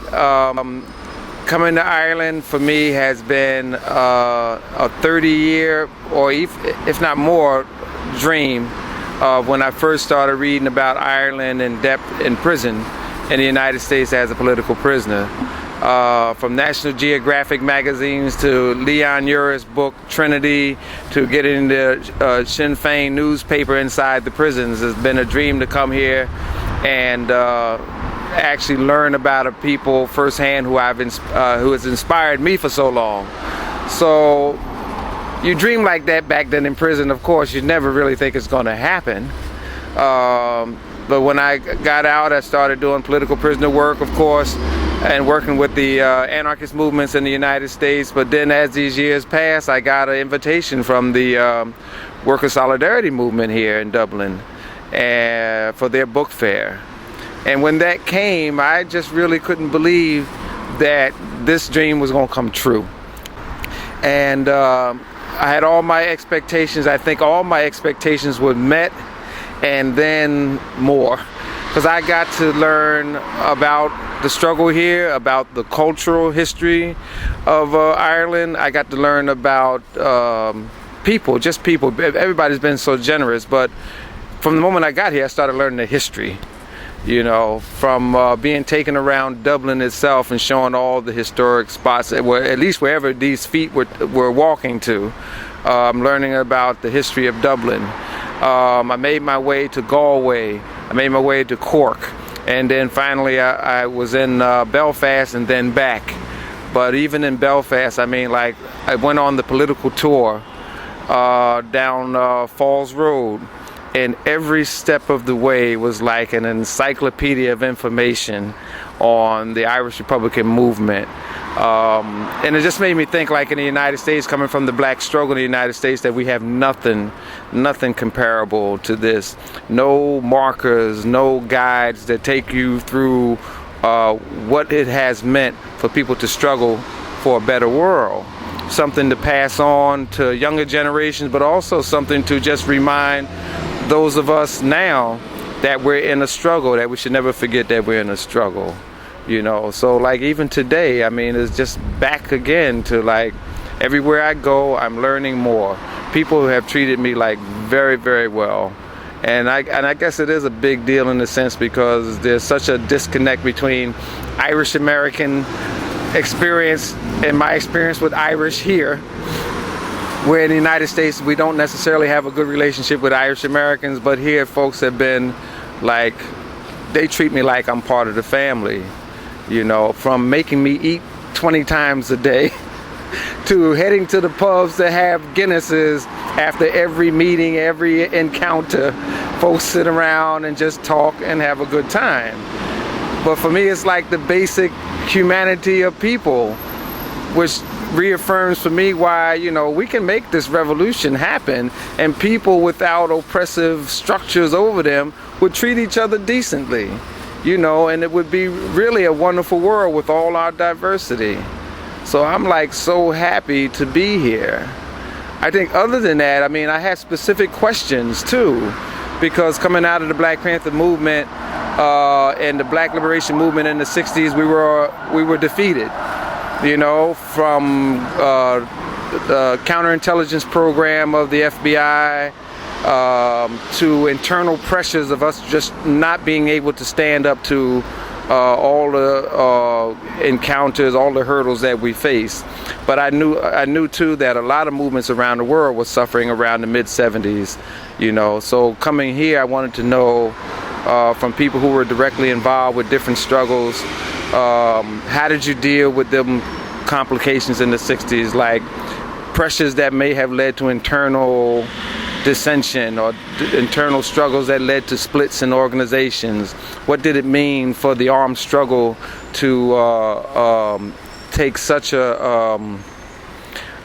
right. Coming to Ireland for me has been a 30-year, or if not more, dream of when I first started reading about Ireland in depth in prison in the United States as a political prisoner. From National Geographic magazines to Leon Uris' book Trinity to getting the Sinn Féin newspaper inside the prisons, has been a dream to come here and actually learn about a people firsthand who has inspired me for so long. So you dream like that back then in prison. Of course, you never really think it's going to happen. But when I got out, I started doing political prisoner work, of course, and working with the anarchist movements in the United States. But then as these years passed, I got an invitation from the Worker Solidarity movement here in Dublin for their book fair. And when that came, I just really couldn't believe that this dream was going to come true. And I had all my expectations. I think all my expectations were met, and then more. Because I got to learn about the struggle here, about the cultural history of Ireland. I got to learn about people, just people. Everybody's been so generous, but from the moment I got here, I started learning the history. You know, from being taken around Dublin itself and showing all the historic spots, at least wherever these feet were walking to. I'm learning about the history of Dublin. I made my way to Galway. I made my way to Cork. And then finally I was in Belfast and then back. But even in Belfast, I mean, like, I went on the political tour down Falls Road. And every step of the way was like an encyclopedia of information on the Irish Republican movement. And it just made me think, like, in the United States, coming from the black struggle in the United States, that we have nothing comparable to this. No markers, no guides that take you through what it has meant for people to struggle for a better world. Something to pass on to younger generations, but also something to just remind those of us now that we're in a struggle, that we should never forget that we're in a struggle, you know. So, like, even today, I mean, it's just back again to, like, everywhere I go, I'm learning more. People have treated me, like, very, very well. And I guess it is a big deal in a sense, because there's such a disconnect between Irish American experience and my experience with Irish here, where in the United States we don't necessarily have a good relationship with Irish Americans, but here folks have been like, they treat me like I'm part of the family, you know, from making me eat 20 times a day to heading to the pubs to have Guinnesses after every meeting, every encounter. Folks sit around and just talk and have a good time. But for me, it's like the basic humanity of people, which reaffirms for me why, you know, we can make this revolution happen, and people without oppressive structures over them would treat each other decently, you know, and it would be really a wonderful world with all our diversity. So I'm like so happy to be here. I think other than that, I mean, I had specific questions too, because coming out of the Black Panther movement and the Black Liberation movement in the 60s, we were defeated. You know, from the counterintelligence program of the FBI to internal pressures of us just not being able to stand up to all the encounters, all the hurdles that we face. But I knew too that a lot of movements around the world were suffering around the mid-70s. You know, so coming here, I wanted to know from people who were directly involved with different struggles. How did you deal with them complications in the 60s, like pressures that may have led to internal dissension or internal struggles that led to splits in organizations? What did it mean for the armed struggle to take such a,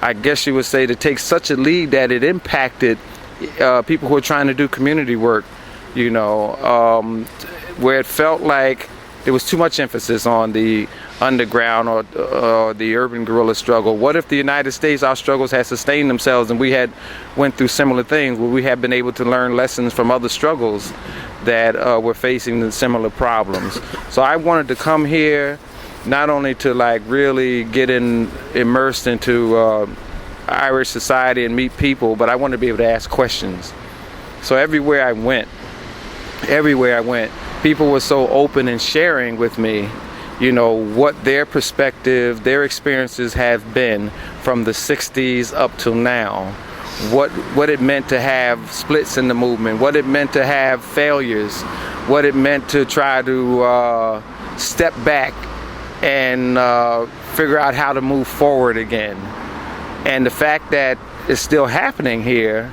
I guess you would say, to take such a lead that it impacted people who are trying to do community work, you know, where it felt like there was too much emphasis on the underground or the urban guerrilla struggle. What if the United States, our struggles had sustained themselves and we had went through similar things, where we have been able to learn lessons from other struggles that were facing the similar problems? So I wanted to come here not only to like really get immersed into Irish society and meet people, but I wanted to be able to ask questions. So everywhere I went, people were so open and sharing with me, you know, what their perspective, their experiences have been from the 60s up till now. What it meant to have splits in the movement, what it meant to have failures, what it meant to try to step back and figure out how to move forward again. And the fact that it's still happening here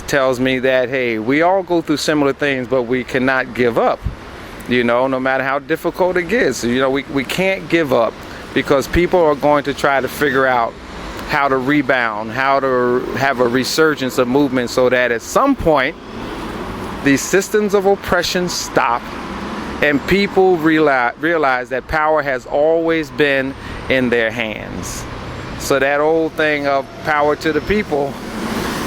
tells me that, hey, we all go through similar things, but we cannot give up, you know, no matter how difficult it gets. You know, we can't give up, because people are going to try to figure out how to rebound, how to have a resurgence of movement, so that at some point these systems of oppression stop and people realize that power has always been in their hands. So that old thing of power to the people,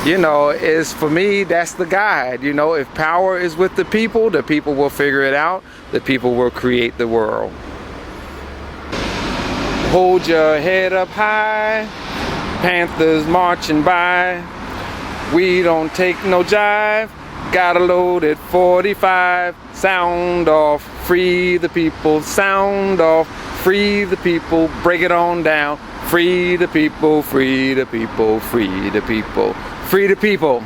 you know, is, for me, that's the guide. You know, if power is with the people will figure it out, the people will create the world. Hold your head up high, Panthers marching by. We don't take no jive, got a loaded 45. Sound off, free the people. Sound off, free the people. Break it on down. Free the people, free the people, free the people. Free the people.